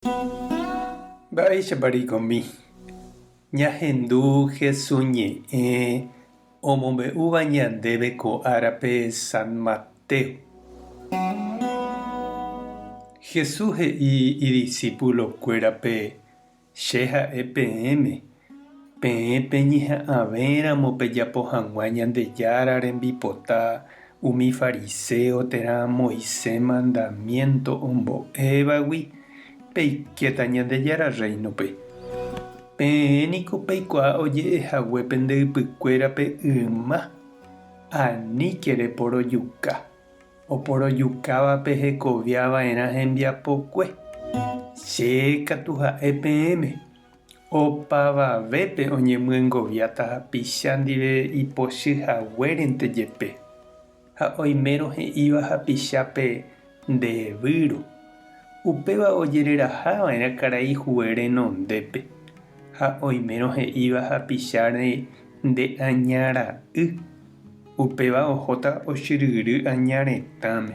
Mba'éichaparikomi ñahendu Jesús ñe'ẽ omombe'úva ñandéve ko árape San Mateo. Jesús he'i idiscípulokuérape: che ha'e peẽme, peẽ peñeha'ãvéramo pejapo hag̃ua Ñandejára rembipota umi fariseo térã Moisés mandamiento ombo'évagui peikéta Ñandejára reinope. Peẽniko peikuaa oje'ehaguépe nde'ypykuérape yma aníke reporojuka. Oporojukávape hekoviava'erã hembiapokue. Che katu ha'e peẽme. Opavavépe oñemyengoviáta hapicha ndive ipochyhaguérente jepe. Ha oimérõ he'íva hapichápe ndevýro. Upéva ojereраhava'erã karai renondépe. Ha oimérõ he'íva hapicháre ndeañara'y. Upéva ohóta ochyryry añaretãme.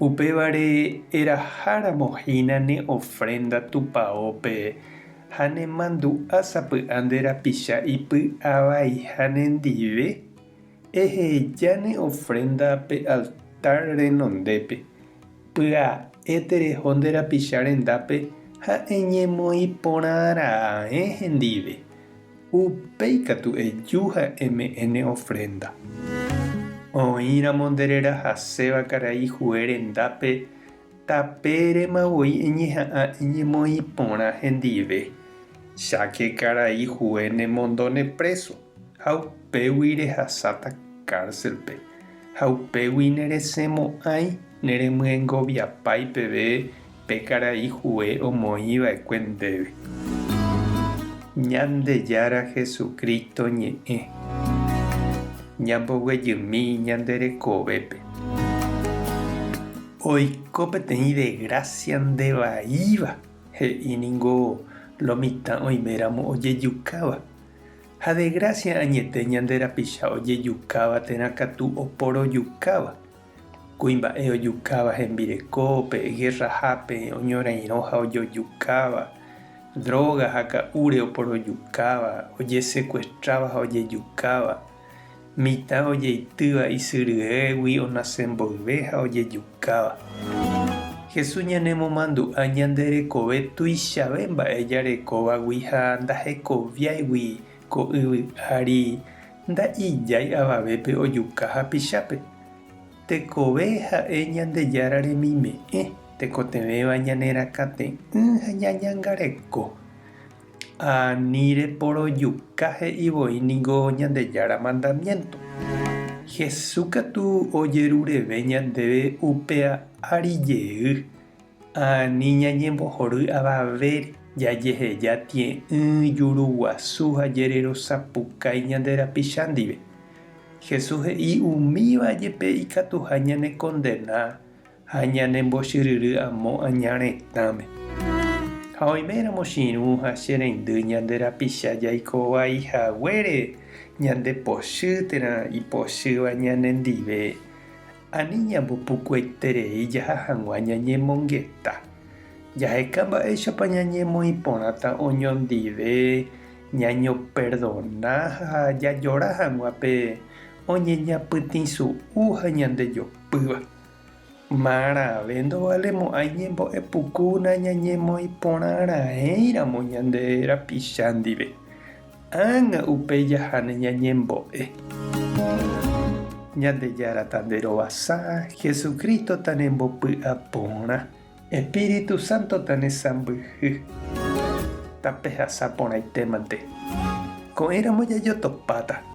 Upévare eraháramo hína ne ofrenda tupaópe ha nemandu'ásapy'a nde rapicha ipy'avaiha nendive eheja ne ofrenda pe altar renondépe. Pya'e tereho nde rapicha rendápe ha eñemoĩporãra'e hendive. Upéi katu eju ha'eme'ẽ ne ofrenda. Oĩramo ndererahaséva karaihue rendápe tapéremavoi eñeha'ã eñemoĩporã hendive. Cháke karaihue nemondone preso ha upégui rehasáta cárcelpe. Ha upégui neresẽmo'ãi neremyengoviapái peve pe karaihue omoĩva'ekue ndéve. Ñandejára Jesucristo ñe'ẽ ñamboguejymi ñande rekovépe. Oiko peteĩ de gracia ndevaíva he'íningo lo mitã oiméramo ojejukáva. Ha de gracia añete ñande rapicha ojejukáva térã katu oporojukáva. Kuimba'e ojukáva hembirekópe, guerrahápe oñorairõ ha ojojukáva. Droga ha ka'úre oporojukáva, ojesecuestrava ha ojejukáva. Mitã ojeitýva ysyryégui onasẽmboyve ha ojejukáva. Jesús ñanemomandu'a ñande rekove tuichave mba'e jarekóvagui ha ndahekoviáigui ko yvy ári nda'ijái avavépe ojuka hapichápe. Tekove ha'e Ñandejára remime'ẽ tekotevẽva ñanerakate'ỹ ha ñañangareko. Ani reporojuka he'ivoi Ñandejára mandamiento. Jesús katu ojerureve ñandéve upe árijey. Ani ñañembohory avavére jajeheja tie'ỹ juruguasu ha jererosapukái ñande rapicha ndive. Jesús he'i umíva jepe ikatuha ñanekondena ha ñanembochyryry amo añaretãme. Ha oiméramo chiru ha chereindy ñande rapicha jaikovaihaguére ñandepochy térã ipochýva ñanendive. Ani ñambopukuaiterei jaha hag̃ua ñañemongeta. Jaheka mba'éichapa ñañemoĩporãta oñondive, ñañoperdona ha jajóra hag̃uápe oñeñapytĩsu'u ha ñandejopýva. Marave ndovalemo'ãi ñembo'epukúna ñañemoĩporãra'eíramo ñande rapicha ndive. Ág̃a upéi jaháne ñañembo'e. Ñandejára tanderovasa, Jesucristo tanembopy'aporã, Espíritu Santo tanesãmbyhy. Tape hasã porãitémante. Ko'ẽramo jajotopáta.